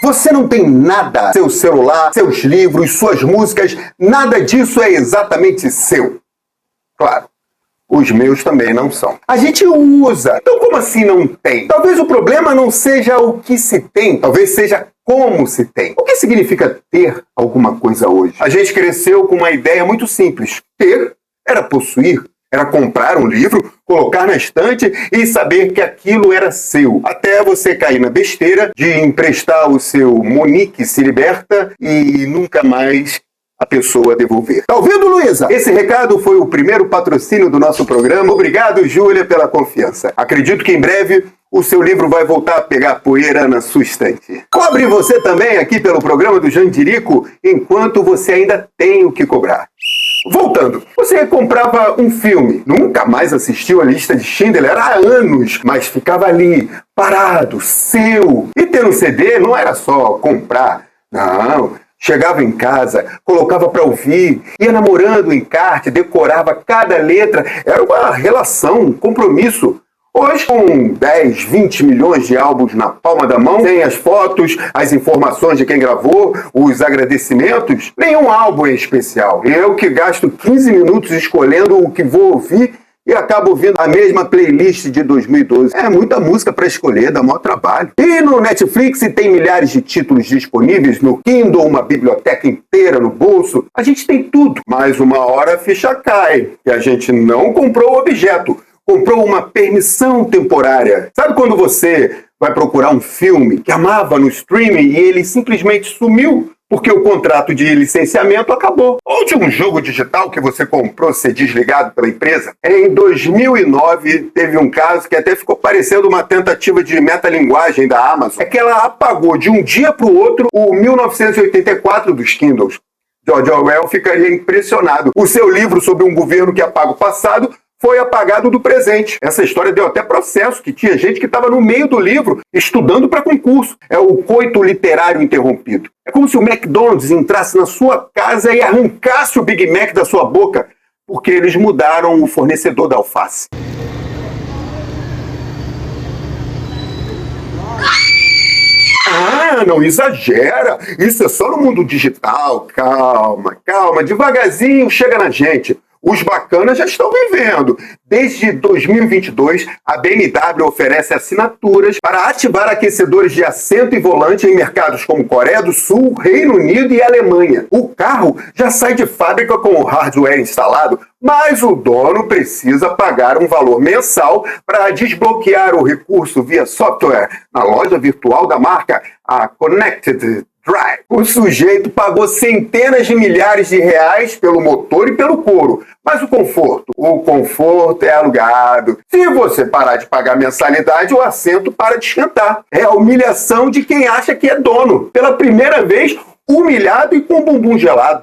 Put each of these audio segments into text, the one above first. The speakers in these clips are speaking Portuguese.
Você não tem nada. Seu celular, seus livros, suas músicas, nada disso é exatamente seu. Claro, os meus também não são. A gente usa. Então como assim não tem? Talvez o problema não seja o que se tem, talvez seja como se tem. O que significa ter alguma coisa hoje? A gente cresceu com uma ideia muito simples. Ter era possuir. Era comprar um livro, colocar na estante e saber que aquilo era seu. Até você cair na besteira de emprestar o seu Monique se liberta e nunca mais a pessoa devolver. Tá ouvindo, Luísa? Esse recado foi o primeiro patrocínio do nosso programa. Obrigado, Júlia, pela confiança. Acredito que em breve o seu livro vai voltar a pegar poeira na sua estante. Cobre você também aqui pelo programa do Jandirico enquanto você ainda tem o que cobrar. Voltando, você comprava um filme, nunca mais assistiu a lista de Schindler há anos, mas ficava ali, parado, seu. E ter um CD não era só comprar, não. Chegava em casa, colocava para ouvir, ia namorando o encarte, decorava cada letra. Era uma relação, um compromisso. Hoje, com 10, 20 milhões de álbuns na palma da mão, tem as fotos, as informações de quem gravou, os agradecimentos, nenhum álbum é especial. Eu que gasto 15 minutos escolhendo o que vou ouvir e acabo ouvindo a mesma playlist de 2012. É muita música para escolher, dá maior trabalho. E no Netflix tem milhares de títulos disponíveis, no Kindle, uma biblioteca inteira no bolso. A gente tem tudo, mas uma hora a ficha cai, que a gente não comprou o objeto. Comprou uma permissão temporária. Sabe quando você vai procurar um filme que amava no streaming e ele simplesmente sumiu porque o contrato de licenciamento acabou? Ou de um jogo digital que você comprou ser desligado pela empresa? Em 2009, teve um caso que até ficou parecendo uma tentativa de metalinguagem da Amazon. É que ela apagou de um dia para o outro o 1984 dos Kindles. George Orwell ficaria impressionado. O seu livro sobre um governo que apaga o passado foi apagado do presente. Essa história deu até processo, que tinha gente que estava no meio do livro, estudando para concurso. É o coito literário interrompido. É como se o McDonald's entrasse na sua casa e arrancasse o Big Mac da sua boca, porque eles mudaram o fornecedor da alface. Ah, não exagera. Isso é só no mundo digital. Calma, calma. Devagarzinho chega na gente. Os bacanas já estão vivendo. Desde 2022, a BMW oferece assinaturas para ativar aquecedores de assento e volante em mercados como Coreia do Sul, Reino Unido e Alemanha. O carro já sai de fábrica com o hardware instalado, mas o dono precisa pagar um valor mensal para desbloquear o recurso via software na loja virtual da marca, a Connected Drive. O sujeito pagou centenas de milhares de reais pelo motor e pelo couro. Mas o conforto é alugado. Se você parar de pagar mensalidade, o assento para de esquentar. É a humilhação de quem acha que é dono. Pela primeira vez, humilhado e com o bumbum gelado.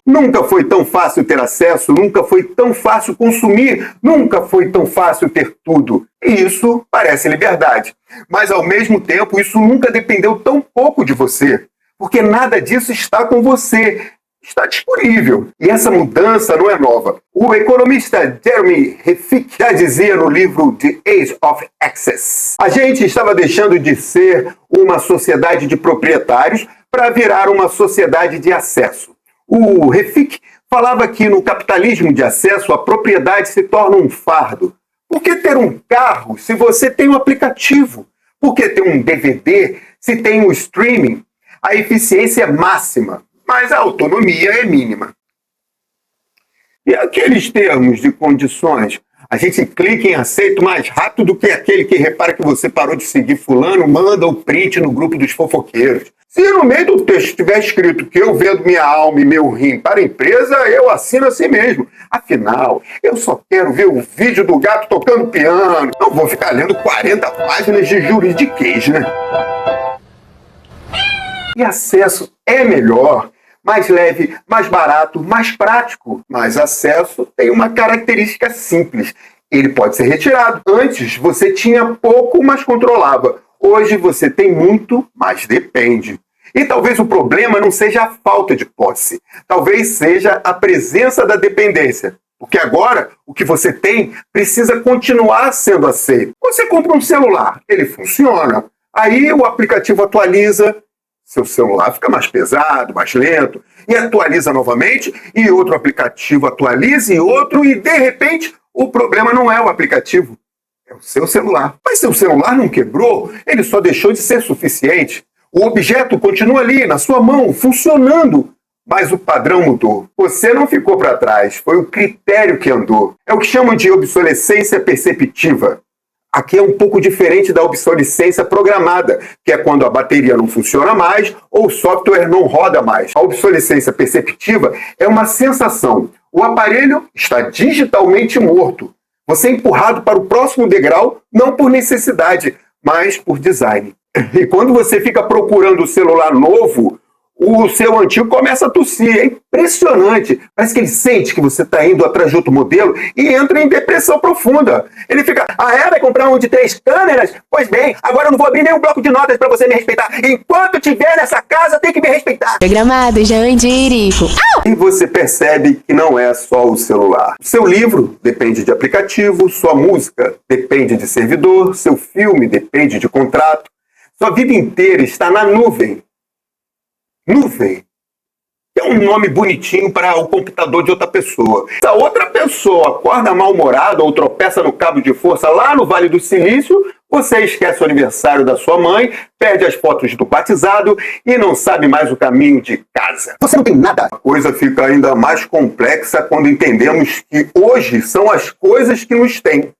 Nunca foi tão fácil ter acesso, nunca foi tão fácil consumir, nunca foi tão fácil ter tudo. E isso parece liberdade. Mas, ao mesmo tempo, isso nunca dependeu tão pouco de você. Porque nada disso está com você. Está disponível. E essa mudança não é nova. O economista Jeremy Rifkin já dizia no livro The Age of Access: a gente estava deixando de ser uma sociedade de proprietários para virar uma sociedade de acesso. O Rifkin falava que no capitalismo de acesso a propriedade se torna um fardo. Por que ter um carro se você tem um aplicativo? Por que ter um DVD se tem o streaming? A eficiência é máxima, mas a autonomia é mínima. E aqueles termos de condições? A gente clica em aceito mais rápido do que aquele que repara que você parou de seguir fulano, manda o print no grupo dos fofoqueiros. Se no meio do texto estiver escrito que eu vendo minha alma e meu rim para a empresa, eu assino assim mesmo. Afinal, eu só quero ver o vídeo do gato tocando piano. Não vou ficar lendo 40 páginas de juridiquês, né? E acesso é melhor, mais leve, mais barato, mais prático. Mas acesso tem uma característica simples. Ele pode ser retirado. Antes você tinha pouco, mas controlava. Hoje você tem muito, mas depende. E talvez o problema não seja a falta de posse. Talvez seja a presença da dependência. Porque agora, o que você tem precisa continuar sendo aceito. Você compra um celular, ele funciona. Aí o aplicativo atualiza, seu celular fica mais pesado, mais lento, e atualiza novamente, e outro aplicativo atualiza, e outro, e de repente o problema não é o aplicativo, é o seu celular. Mas seu celular não quebrou, ele só deixou de ser suficiente. O objeto continua ali, na sua mão, funcionando, mas o padrão mudou. Você não ficou para trás, foi o critério que andou. É o que chamam de obsolescência perceptiva. Aqui é um pouco diferente da obsolescência programada, que é quando a bateria não funciona mais ou o software não roda mais. A obsolescência perceptiva é uma sensação. O aparelho está digitalmente morto. Você é empurrado para o próximo degrau, não por necessidade, mas por design. E quando você fica procurando o celular novo, o seu antigo começa a tossir. É impressionante. Parece que ele sente que você está indo atrás de outro modelo e entra em depressão profunda. Ele fica, vai comprar um de 3 câmeras? Pois bem, agora eu não vou abrir nenhum bloco de notas para você me respeitar. Enquanto estiver nessa casa, tem que me respeitar. Programado, Jandirico. E você percebe que não é só o celular. Seu livro depende de aplicativo, sua música depende de servidor, seu filme depende de contrato. Sua vida inteira está na nuvem. Nuvem é um nome bonitinho para o computador de outra pessoa. Se a outra pessoa acorda mal-humorada ou tropeça no cabo de força lá no Vale do Silício, você esquece o aniversário da sua mãe, perde as fotos do batizado e não sabe mais o caminho de casa. Você não tem nada. A coisa fica ainda mais complexa quando entendemos que hoje são as coisas que nos têm.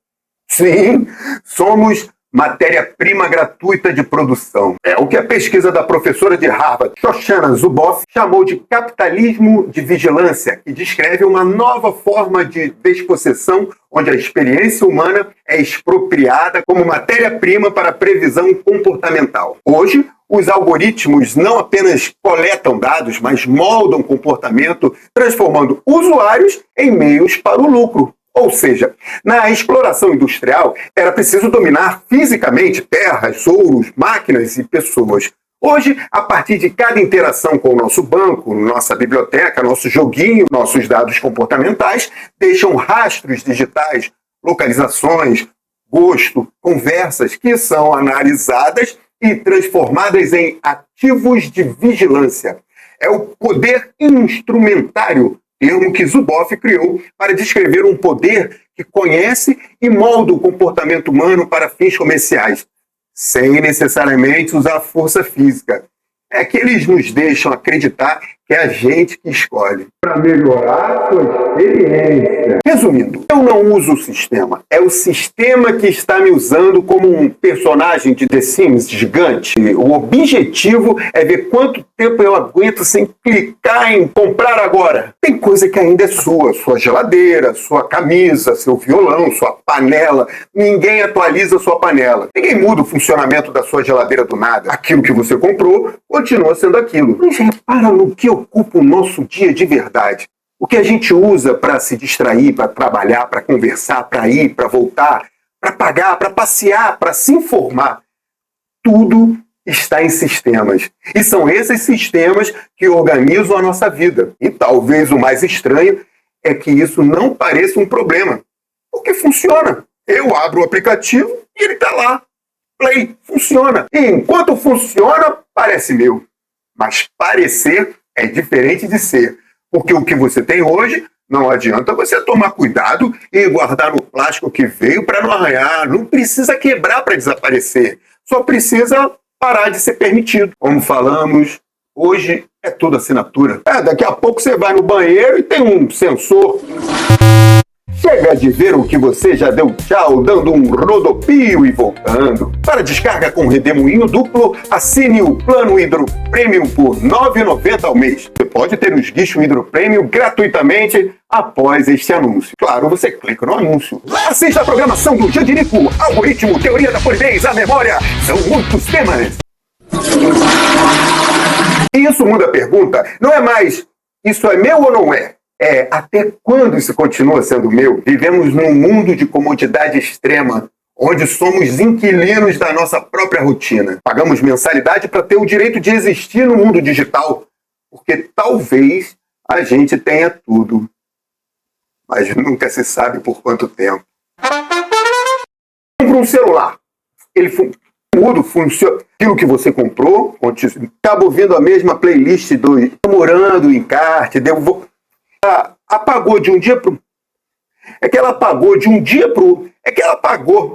Sim, somos matéria-prima gratuita de produção. É o que a pesquisa da professora de Harvard, Shoshana Zuboff, chamou de capitalismo de vigilância, que descreve uma nova forma de despossessão onde a experiência humana é expropriada como matéria-prima para previsão comportamental. Hoje, os algoritmos não apenas coletam dados, mas moldam comportamento, transformando usuários em meios para o lucro. Ou seja, na exploração industrial, era preciso dominar fisicamente terras, ouros, máquinas e pessoas. Hoje, a partir de cada interação com o nosso banco, nossa biblioteca, nosso joguinho, nossos dados comportamentais deixam rastros digitais, localizações, gosto, conversas que são analisadas e transformadas em ativos de vigilância. É o poder instrumentário, termo que Zuboff criou para descrever um poder que conhece e molda o comportamento humano para fins comerciais, sem necessariamente usar força física. É que eles nos deixam acreditar que é a gente que escolhe. Para melhorar a sua experiência. Resumindo, eu não uso o sistema. É o sistema que está me usando como um personagem de The Sims gigante. O objetivo é ver quanto tempo eu aguento sem clicar em comprar agora. Tem coisa que ainda é sua. Sua geladeira, sua camisa, seu violão, sua panela. Ninguém atualiza sua panela. Ninguém muda o funcionamento da sua geladeira do nada. Aquilo que você comprou continua sendo aquilo. Mas repara no que ocupa o nosso dia de verdade. O que a gente usa para se distrair, para trabalhar, para conversar, para ir, para voltar, para pagar, para passear, para se informar. Tudo está em sistemas. E são esses sistemas que organizam a nossa vida. E talvez o mais estranho é que isso não pareça um problema. Porque funciona. Eu abro o aplicativo e ele está lá. Play, funciona. E enquanto funciona, parece meu. Mas parecer é diferente de ser. Porque o que você tem hoje, não adianta você tomar cuidado e guardar no plástico que veio para não arranhar. Não precisa quebrar para desaparecer. Só precisa parar de ser permitido. Como falamos, hoje é tudo assinatura. Daqui a pouco você vai no banheiro e tem um sensor. Chega de ver o que você já deu tchau, dando um rodopio e voltando. Para descarga com redemoinho duplo, assine o plano Hidro Premium por R$ 9,90 ao mês. Você pode ter os guichos Hidro Premium gratuitamente após este anúncio. Claro, você clica no anúncio. Assista a programação do Jandirico, algoritmo, teoria da polidez, a memória. São muitos temas. E isso muda a pergunta. Não é mais, isso é meu ou não é? É, até quando isso continua sendo meu? Vivemos num mundo de comodidade extrema, onde somos inquilinos da nossa própria rotina. Pagamos mensalidade para ter o direito de existir no mundo digital, porque talvez a gente tenha tudo, mas nunca se sabe por quanto tempo. Compra um celular. Ele tudo funciona. Aquilo que você comprou, acaba ouvindo a mesma playlist do Morando em Encarte, apagou de um dia pro. É que ela apagou de um dia pro. É que ela apagou.